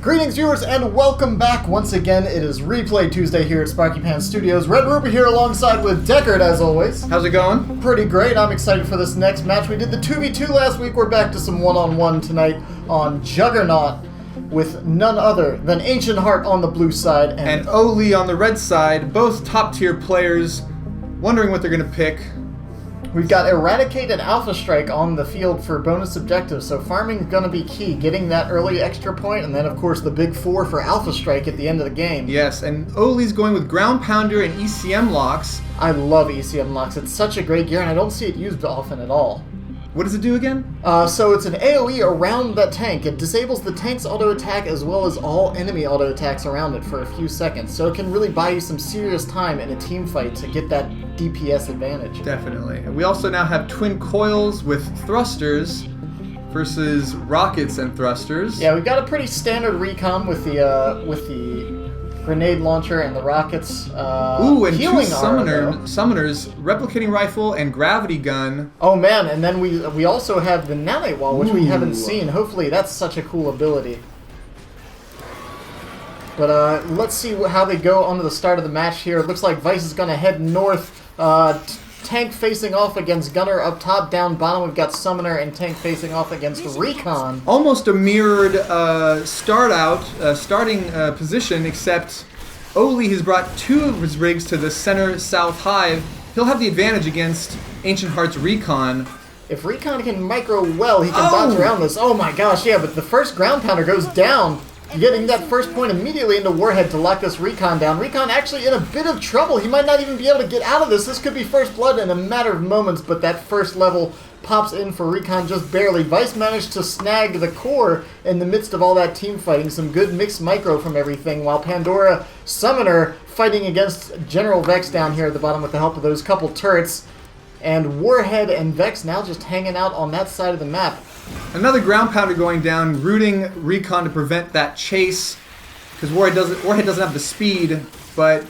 Greetings, viewers, and welcome back once again. It is Replay Tuesday here at Sparky Pan Studios. Red Ruby here alongside with Deckard, as always. How's it going? Pretty great. I'm excited for this next match. We did the 2v2 last week. We're back to some one-on-one tonight on Juggernaut with none other than Ancient Heart on the blue side and oHLee on the red side. Both top-tier players. Wondering what they're going to pick. We've got Eradicate and Alpha Strike on the field for bonus objectives, so farming is going to be key. Getting that early extra point, and then, of course, the big 4 for Alpha Strike at the end of the game. Yes, and oHLee's going with Ground Pounder and ECM locks. I love ECM locks. It's such a great gear, and I don't see it used often at all. What does it do again? So it's an AoE around that tank. It disables the tank's auto attack as well as all enemy auto attacks around it for a few seconds. So it can really buy you some serious time in a team fight to get that DPS advantage. Definitely. And we also now have twin coils with thrusters versus rockets and thrusters. Yeah, we've got a pretty standard recon with the grenade launcher and the rockets. Ooh, and healing two summoners, replicating rifle and gravity gun. Oh man, and then we also have the nanite wall, which we haven't seen. Hopefully that's such a cool ability. But let's see how they go onto the start of the match here. It looks like Vice is going to head north. Tank facing off against Gunner up top. Down bottom we've got Summoner and Tank facing off against Recon. Almost a mirrored starting position, except oHLee has brought 2 of his rigs to the center-south hive. He'll have the advantage against Ancient Heart's Recon. If Recon can micro well, he can dodge around this. Oh my gosh, yeah, but the first ground pounder goes down. Getting that first point immediately into Warhead to lock this Recon down. Recon actually in a bit of trouble. He might not even be able to get out of this. This could be first blood in a matter of moments, but that first level pops in for Recon just barely. Vice managed to snag the core in the midst of all that team fighting. Some good mixed micro from everything, while Pandora Summoner fighting against General Vex down here at the bottom with the help of those couple turrets. And Warhead and Vex now just hanging out on that side of the map. Another ground pounder going down, rooting Recon to prevent that chase, because Warhead doesn't have the speed, but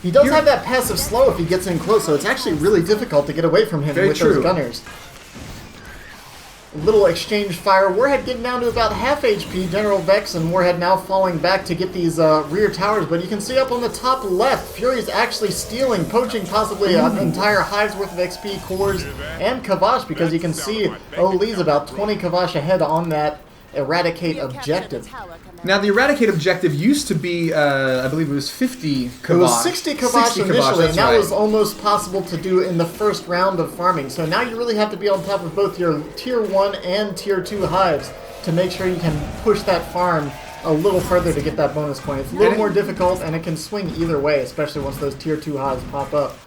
he does have that passive slow if he gets in close, so it's actually really difficult to get away from him with those gunners. Little exchange fire. Warhead getting down to about half HP. General Vex and Warhead now falling back to get these rear towers, but you can see up on the top left, Fury's actually stealing, poaching possibly an entire hive's worth of XP, cores, and Kavash, because you can see oHLee's about 20 Kavash ahead on that Eradicate objective. Now, the Eradicate objective used to be, I believe it was 50 Kavash. It was 60 Kavash initially, and that was almost possible to do in the first round of farming. So now you really have to be on top of both your Tier 1 and Tier 2 hives to make sure you can push that farm a little further to get that bonus point. It's a little more difficult, and it can swing either way, especially once those Tier 2 hives pop up.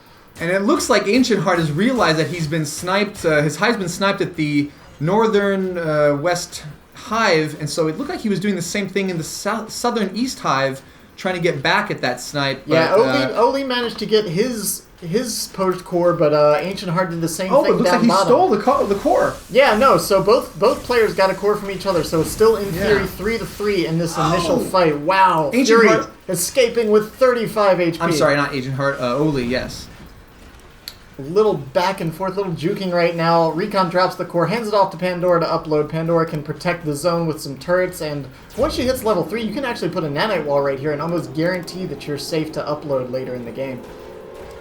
And it looks like Ancient Heart has realized that he's been sniped, his hive's been sniped at the northern west hive, and so it looked like he was doing the same thing in the southern east hive, trying to get back at that snipe. But, yeah, oHLee managed to get his poached core, but Ancient Heart did the same thing down bottom. Oh, it looks like he stole the core. Yeah, no, so both players got a core from each other, so it's still in theory 3-3 in this initial fight. Wow, Ancient Fury Heart escaping with 35 HP. I'm sorry, not Ancient Heart, oHLee, yes. Little back and forth, little juking right now. Recon drops the core, hands it off to Pandora to upload. Pandora can protect the zone with some turrets, and once she hits level 3, you can actually put a nanite wall right here and almost guarantee that you're safe to upload later in the game.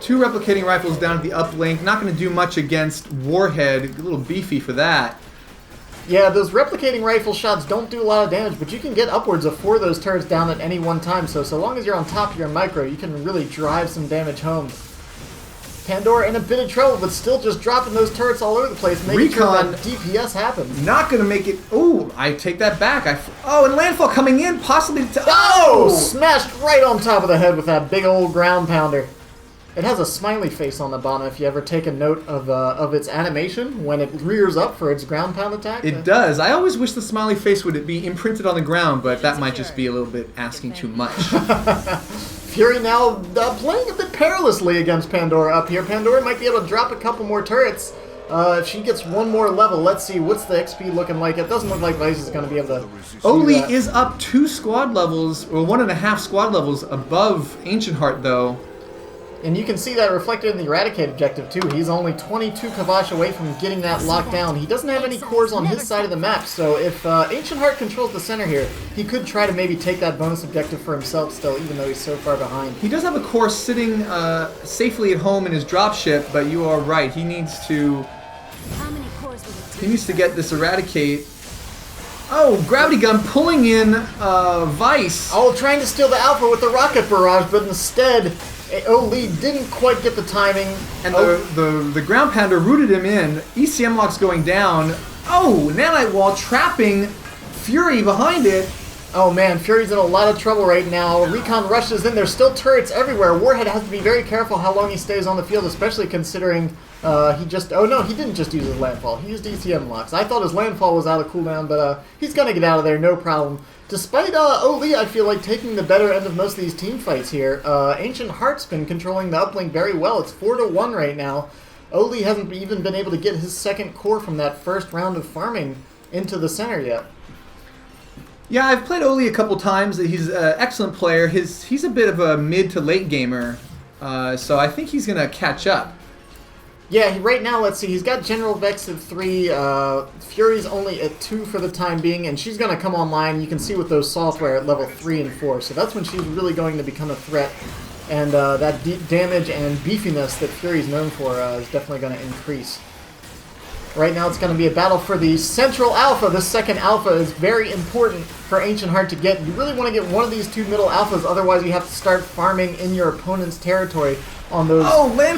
2 replicating rifles down at the uplink. Not going to do much against Warhead. A little beefy for that. Yeah, those replicating rifle shots don't do a lot of damage, but you can get upwards of 4 of those turrets down at any one time, so long as you're on top of your micro, you can really drive some damage home. Pandora in a bit of trouble, but still just dropping those turrets all over the place, making sure that DPS happens. Not going to make it... Oh, I take that back. And Landfall coming in, possibly... Smashed right on top of the head with that big old ground pounder. It has a smiley face on the bottom if you ever take a note of its animation when it rears up for its ground pound attack. It does. I always wish the smiley face would be imprinted on the ground, but that might just be a little bit asking too much. Fury now playing a bit perilously against Pandora up here. Pandora might be able to drop a couple more turrets if she gets one more level. Let's see, what's the XP looking like? It doesn't look like Vice is going to be able to oHLee is up 2 squad levels, or 1.5 squad levels above Ancient Heart, though. And you can see that reflected in the Eradicate objective too. He's only 22 Kavash away from getting that locked down. He doesn't have any cores on his side of the map, so if Ancient Heart controls the center here, he could try to maybe take that bonus objective for himself still, even though he's so far behind. He does have a core sitting safely at home in his dropship, but you are right. He needs to get this Eradicate. Oh, Gravity Gun pulling in Vice. Oh, trying to steal the Alpha with the Rocket Barrage, but instead oHLee didn't quite get the timing. And the Ground Pounder rooted him in. ECM lock's going down. Oh, Nanite Wall trapping Fury behind it. Oh man, Fury's in a lot of trouble right now. Recon rushes in. There's still turrets everywhere. Warhead has to be very careful how long he stays on the field, especially considering he just... Oh no, he didn't just use his landfall. He used ECM locks. I thought his landfall was out of cooldown, but he's going to get out of there, no problem. Despite oHLee, I feel like taking the better end of most of these team fights here. Ancient Heart's been controlling the uplink very well. It's 4-1 right now. oHLee hasn't even been able to get his second core from that first round of farming into the center yet. Yeah, I've played oHLee a couple times. He's an excellent player. He's a bit of a mid to late gamer, so I think he's going to catch up. Yeah, right now, let's see, he's got General Vex at 3, Fury's only at 2 for the time being, and she's going to come online. You can see with those software at level 3 and 4, so that's when she's really going to become a threat. And that damage and beefiness that Fury's known for is definitely going to increase. Right now it's going to be a battle for the Central Alpha. This second Alpha is very important for Ancient Heart to get. You really want to get one of these two middle Alphas, otherwise you have to start farming in your opponent's territory on those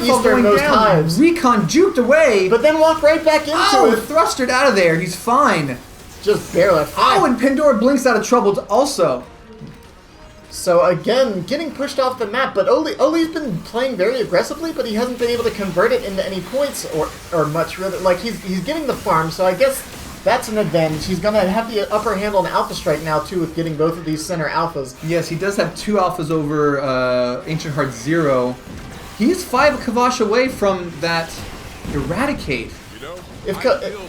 easternmost hives. Recon juked away. But then walk right back into it. Thrustered out of there. He's fine. Just barely. Oh, and Pandora blinks out of trouble also. So again, getting pushed off the map, but oHLee's been playing very aggressively, but he hasn't been able to convert it into any points or much really. Like he's getting the farm, so I guess that's an advantage. He's gonna have the upper hand on Alpha Strike now too with getting both of these center alphas. Yes, he does have 2 alphas over Ancient Heart 0. He's 5 Kavash away from that Eradicate.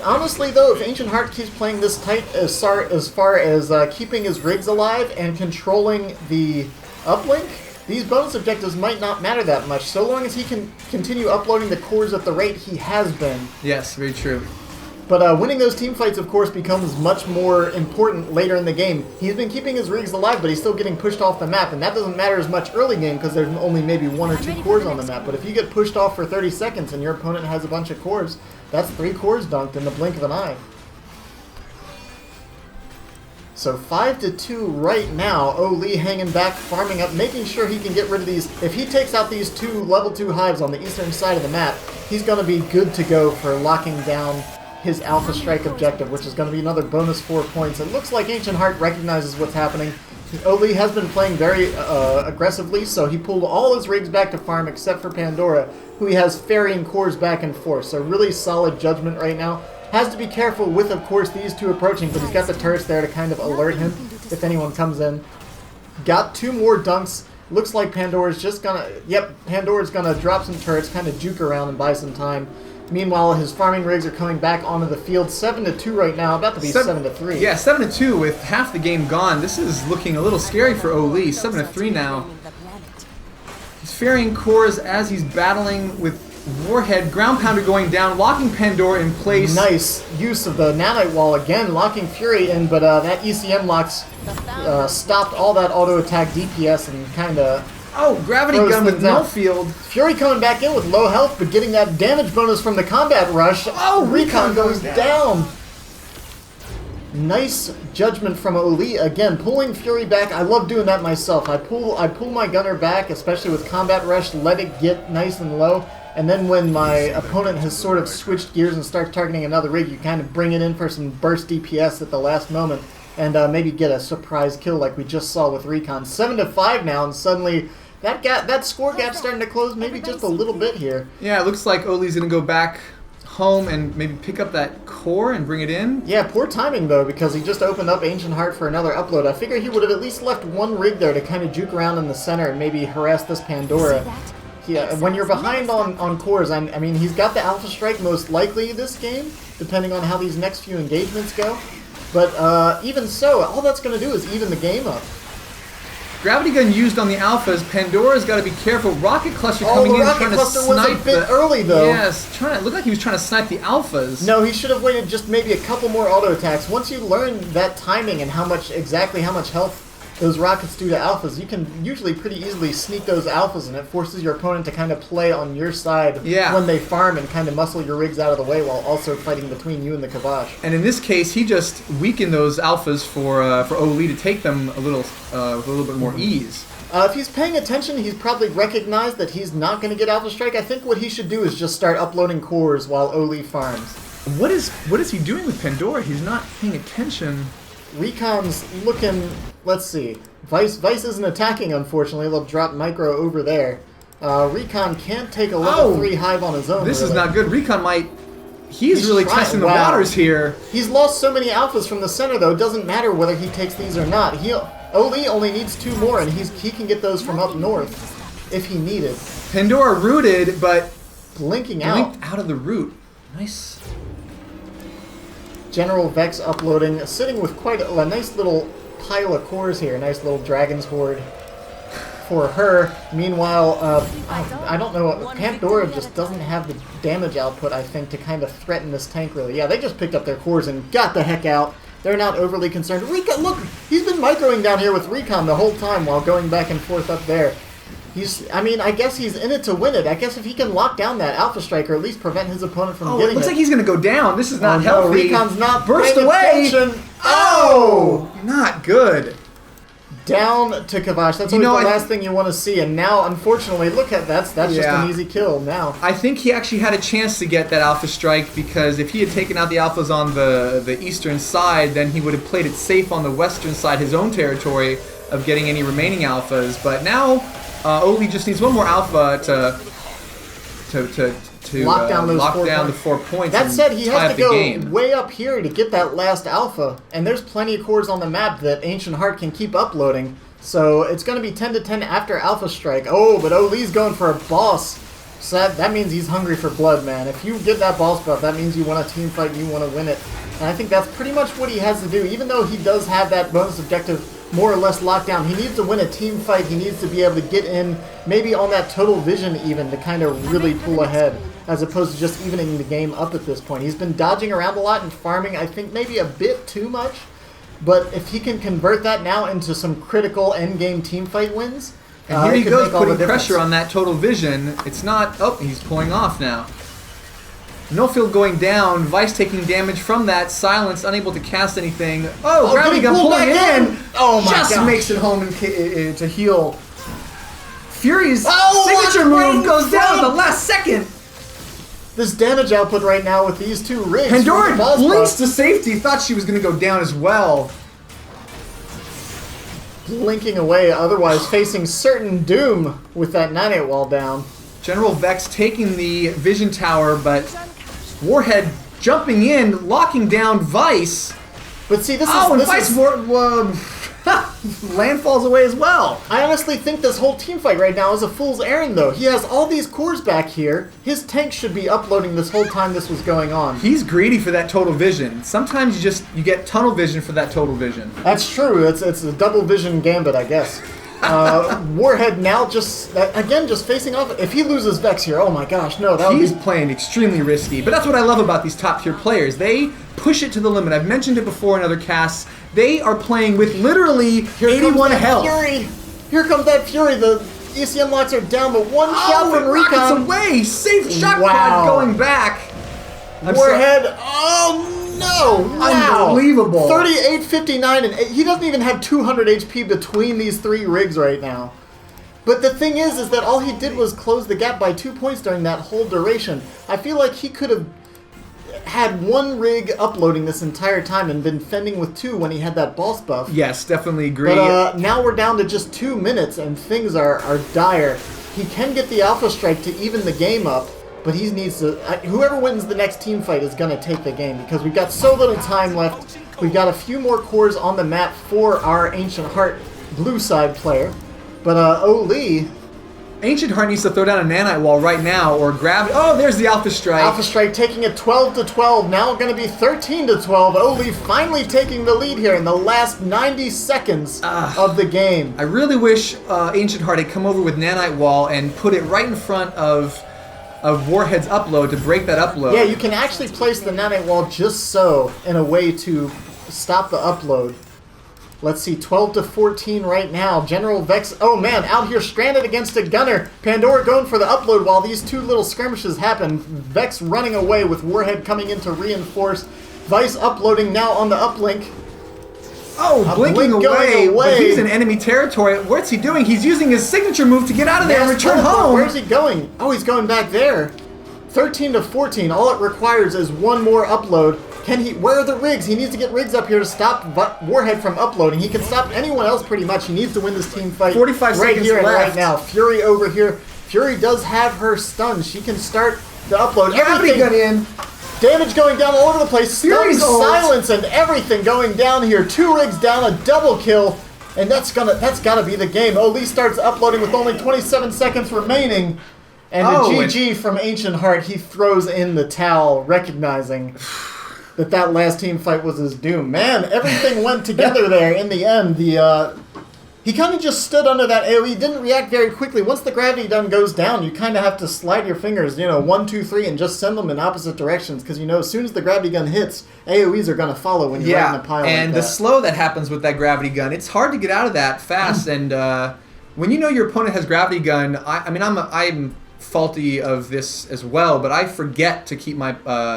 Honestly, though, if Ancient Heart keeps playing this tight as far as keeping his rigs alive and controlling the uplink, these bonus objectives might not matter that much, so long as he can continue uploading the cores at the rate he has been. Yes, very true. But winning those team fights, of course, becomes much more important later in the game. He's been keeping his rigs alive, but he's still getting pushed off the map, and that doesn't matter as much early game because there's only maybe 1 or 2 cores on the map. But if you get pushed off for 30 seconds and your opponent has a bunch of cores, that's 3 cores dunked in the blink of an eye. So 5-2 right now. oHLee hanging back, farming up, making sure he can get rid of these. If he takes out these 2 level 2 hives on the eastern side of the map, he's going to be good to go for locking down his Alpha Strike objective, which is going to be another bonus 4 points. It looks like Ancient Heart recognizes what's happening. oHLee has been playing very aggressively, so he pulled all his rigs back to farm except for Pandora, who he has ferrying cores back and forth. So really solid judgment right now. Has to be careful with, of course, these 2 approaching, but he's got the turrets there to kind of alert him if anyone comes in. Got 2 more dunks. Looks like Pandora's just gonna... Yep, Pandora's gonna drop some turrets, kind of juke around and buy some time. Meanwhile, his farming rigs are coming back onto the field. 7-2 right now, about to be 7-3. Yeah, 7-2 with half the game gone. This is looking a little scary for oHLee. 7-3 now. He's ferrying cores as he's battling with Warhead. Ground Pounder going down, locking Pandora in place. Nice use of the Nanite Wall again, locking Fury in, but that ECM locks stopped all that auto attack DPS and kind of... Oh, Gravity Gun with no field. Fury coming back in with low health, but getting that damage bonus from the combat rush. Oh, Recon goes down. Nice judgment from oHLee. Again, pulling Fury back. I love doing that myself. I pull my gunner back, especially with combat rush, let it get nice and low. And then when my opponent has sort of switched gears and starts targeting another rig, you kind of bring it in for some burst DPS at the last moment. And maybe get a surprise kill like we just saw with Recon. 7-5 now, and suddenly that score gap's starting to close maybe just a little bit here. Yeah, it looks like oHLee's going to go back home and maybe pick up that core and bring it in. Yeah, poor timing though, because he just opened up Ancient Heart for another upload. I figure he would have at least left 1 rig there to kind of juke around in the center and maybe harass this Pandora. Yeah, when you're behind on cores, I mean, he's got the Alpha Strike most likely this game, depending on how these next few engagements go. But even so, all that's going to do is even the game up. Gravity gun used on the alphas. Pandora's got to be careful. Rocket cluster Oh, coming the in rocket trying to cluster was snipe a bit early, though. Yes, looked like he was trying to snipe the alphas. No, he should have waited just maybe a couple more auto attacks. Once you learn that timing and exactly how much health those rockets do to alphas, you can usually pretty easily sneak those alphas, and it forces your opponent to kind of play on your side when they farm and kind of muscle your rigs out of the way while also fighting between you and the Kavash. And in this case, he just weakened those alphas for oHLee to take them with a little bit more ease. If he's paying attention, he's probably recognized that he's not going to get Alpha Strike. I think what he should do is just start uploading cores while oHLee farms. What is he doing with Pandora? He's not paying attention. Recon's looking... Let's see. Vice isn't attacking, unfortunately. They'll drop Micro over there. Recon can't take a level 3 hive on his own. This is not good. Recon might... He's really testing the waters here. He's lost so many alphas from the center, though. It doesn't matter whether he takes these or not. oHLee only needs 2 more, and he can get those from up north if he needed. Pandora rooted, but... Blinking blinked out of the root. Nice. General Vex uploading, sitting with quite a nice little pile of cores here. Nice little Dragon's Horde for her. Meanwhile, I don't know, Pandora just doesn't have the damage output, I think, to kind of threaten this tank, really. Yeah, they just picked up their cores and got the heck out. They're not overly concerned. Recon, look, he's been microing down here with Recon the whole time while going back and forth up there. I guess he's in it to win it. I guess if he can lock down that Alpha Strike or at least prevent his opponent from getting it. It looks like he's going to go down. This is not healthy. Recon's not burst away. Attention. Oh! Not good. Down to Kavash. That's always the last thing you want to see. And now, unfortunately, look at that's just an easy kill now. I think he actually had a chance to get that Alpha Strike because if he had taken out the Alphas on the eastern side, then he would have played it safe on the western side, his own territory, of getting any remaining Alphas. But now... oHLee just needs one more alpha to lock down the 4 points. That said, he has to go way up here to get that last alpha, and there's plenty of cores on the map that Ancient Heart can keep uploading. So it's going to be 10 to 10 after Alpha Strike. Oh, but oHLee's going for a boss. So that means he's hungry for blood, man. If you get that boss buff, that means you want a team fight and you want to win it. And I think that's pretty much what he has to do. Even though he does have that bonus objective more or less locked down, he needs to win a team fight. He needs to be able to get in, maybe on that total vision even, to kind of really pull ahead, as opposed to just evening the game up at this point. He's been dodging around a lot and farming, I think, maybe a bit too much. But if he can convert that now into some critical endgame team fight wins... And here he goes, putting pressure on that total vision. It's not... Oh, he's pulling off now. No field going down. Vice taking damage from that. Silence, unable to cast anything. Oh, Gravity Gun pulling in. Oh my god. Just makes it home to heal. Fury's signature move goes down at the last second. This damage output right now with these 2 rigs. Pandora blinks to safety. Thought she was going to go down as well. Blinking away, otherwise facing certain doom with that 9-8 wall down. General Vex taking the vision tower, but Warhead jumping in, locking down Vice. But see, Vice landfalls away as well. I honestly think this whole team fight right now is a fool's errand, though. He has all these cores back here. His tank should be uploading this whole time this was going on. He's greedy for that total vision. Sometimes you get tunnel vision for that total vision. That's true. It's a double vision gambit, I guess. Warhead now just facing off. If he loses Vex here, oh my gosh, no. He's playing extremely risky. But that's what I love about these top tier players. They push it to the limit. I've mentioned it before in other casts. They are playing with literally 81 health. Fury. Here comes that Fury. The ECM locks are down, but one shot from Recon. Rockets away. Safe shot pod going back. Warhead. Oh no! Wow. Unbelievable. 38, 59, and 8. He doesn't even have 200 HP between these 3 rigs right now. But the thing is that all he did was close the gap by 2 points during that whole duration. I feel like he could have had 1 rig uploading this entire time and been fending with 2 when he had that boss buff. Yes, definitely agree. But now we're down to just 2 minutes and things are dire. He can get the Alpha Strike to even the game up, but he needs to... whoever wins the next team fight is going to take the game because we've got so little time left. We've got a few more cores on the map for our Ancient Heart blue side player. But oHLee Ancient Heart needs to throw down a nanite wall right now or grab... Oh, there's the Alpha Strike. Alpha Strike taking it 12-12. Now going to be 13-12. oHLee finally taking the lead here in the last 90 seconds of the game. I really wish Ancient Heart had come over with nanite wall and put it right in front of Warhead's upload to break that upload. Yeah, you can actually place the nanite wall just so in a way to stop the upload. Let's see, 12-14 right now. General Vex, oh man, out here stranded against a gunner. Pandora going for the upload while these two little skirmishes happen. Vex running away with Warhead coming in to reinforce. Vice uploading now on the uplink. Oh, blinking away, but he's in enemy territory. What's he doing? He's using his signature move to get out of there and return home. Where's he going? Oh, he's going back there. 13-14. All it requires is one more upload. Can he? Where are the rigs? He needs to get rigs up here to stop Warhead from uploading. He can stop anyone else pretty much. He needs to win this team fight 45 right seconds here and left. right now. Fury over here. Fury does have her stun. She can start the upload. Gravity gun in. Damage going down all over the place. Stun, silence, and everything going down here. 2 rigs down, a double kill, and that's gotta be the game. oHLee starts uploading with only 27 seconds remaining. And the GG from Ancient Heart, he throws in the towel, recognizing that last team fight was his doom. Man, everything went together there in the end. He kind of just stood under that AoE, didn't react very quickly. Once the gravity gun goes down, you kind of have to slide your fingers, 1, 2, 3, and just send them in opposite directions, because as soon as the gravity gun hits, AoEs are going to follow when you're right in a pile and like the that. slow that happens with that gravity gun, it's hard to get out of that fast, and when you know your opponent has gravity gun, I'm faulty of this as well, but I forget to keep my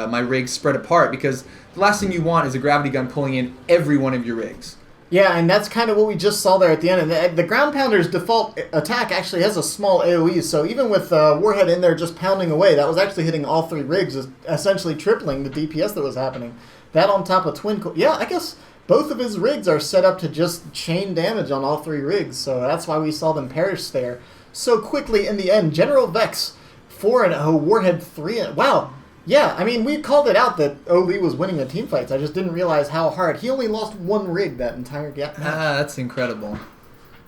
my rigs spread apart, because the last thing you want is a gravity gun pulling in every one of your rigs. Yeah, and that's kind of what we just saw there at the end. And the Ground Pounder's default attack actually has a small AoE, so even with Warhead in there just pounding away, that was actually hitting all 3 rigs, essentially tripling the DPS that was happening. That on top of Twin... Yeah, I guess both of his rigs are set up to just chain damage on all 3 rigs, so that's why we saw them perish there so quickly in the end. General Vex 4-0, Warhead 3-0. Wow. Yeah, we called it out that oHLee was winning the team fights. I just didn't realize how hard. He only lost 1 rig that entire match. That's incredible.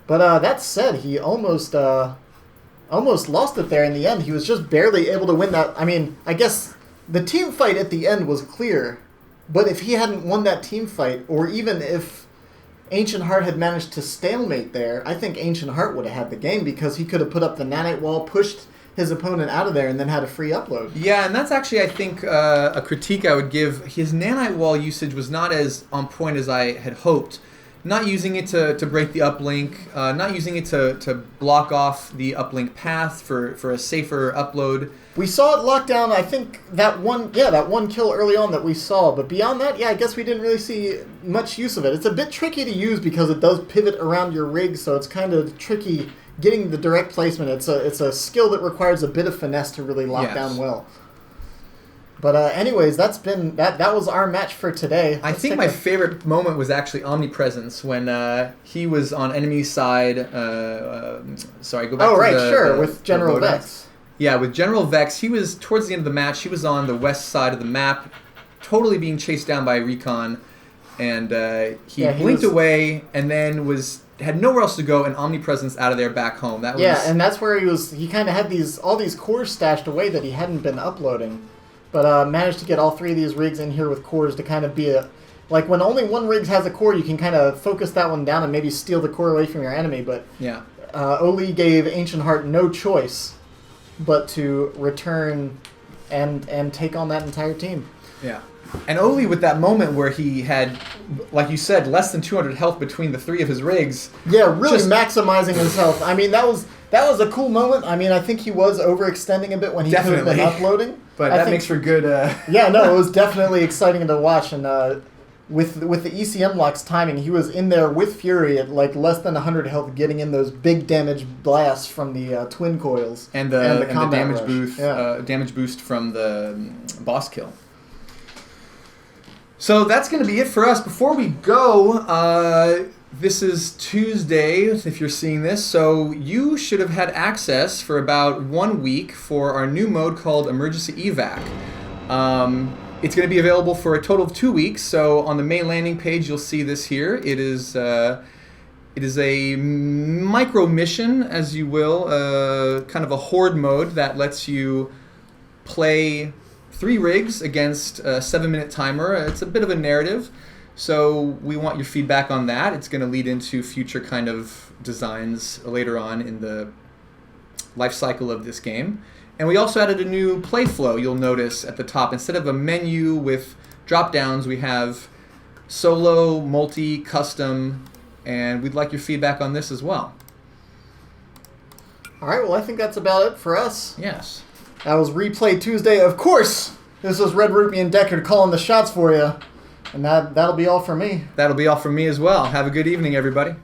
But that said, he almost lost it there in the end. He was just barely able to win that. I guess the team fight at the end was clear, but if he hadn't won that team fight, or even if Ancient Heart had managed to stalemate there, I think Ancient Heart would have had the game, because he could have put up the nanite wall, pushed his opponent out of there, and then had a free upload. Yeah, and that's actually, I think, a critique I would give. His nanite wall usage was not as on point as I had hoped. Not using it to break the uplink, not using it to block off the uplink path for a safer upload. We saw it lock down, I think, that one kill early on that we saw, but beyond that, I guess we didn't really see much use of it. It's a bit tricky to use because it does pivot around your rig, so it's kind of tricky getting the direct placement. It's a skill that requires a bit of finesse to really lock down well. But anyways, that was our match for today. I think my favorite moment was actually Omnipresence, when he was on enemy side. Sorry, go back to with General Vex. Yeah, with General Vex, he was towards the end of the match. He was on the west side of the map, totally being chased down by Recon, and he blinked away, and then had nowhere else to go, and Omnipresence out of there back home. That was and that's where he kind of had all these cores stashed away that he hadn't been uploading, but managed to get all 3 of these rigs in here with cores to kind of be like when only one rig has a core, you can kind of focus that one down and maybe steal the core away from your enemy. But oHLee gave Ancient Heart no choice but to return and take on that entire team. Yeah. And oHLee, with that moment where he had, like you said, less than 200 health between the 3 of his rigs. Yeah, really maximizing his health. That was a cool moment. I think he was overextending a bit when he could have been uploading. But that makes for good... Yeah, no, it was definitely exciting to watch. And with the ECM locks timing, he was in there with Fury at like less than 100 health, getting in those big damage blasts from the twin coils. And the damage boost from the boss kill. So that's going to be it for us. Before we go, this is Tuesday, if you're seeing this, so you should have had access for about 1 week for our new mode called Emergency Evac. It's going to be available for a total of 2 weeks, so on the main landing page you'll see this here. It is It is a micro mission, as you will, kind of a horde mode that lets you play 3 rigs against a 7-minute timer. It's a bit of a narrative, so we want your feedback on that. It's going to lead into future kind of designs later on in the life cycle of this game. And we also added a new play flow, you'll notice at the top. Instead of a menu with drop-downs, we have solo, multi, custom, and we'd like your feedback on this as well. All right, well, I think that's about it for us. Yes. That was Replay Tuesday. Of course, this was Red Rupee and Deckard calling the shots for you. And that'll be all for me. That'll be all from me as well. Have a good evening, everybody.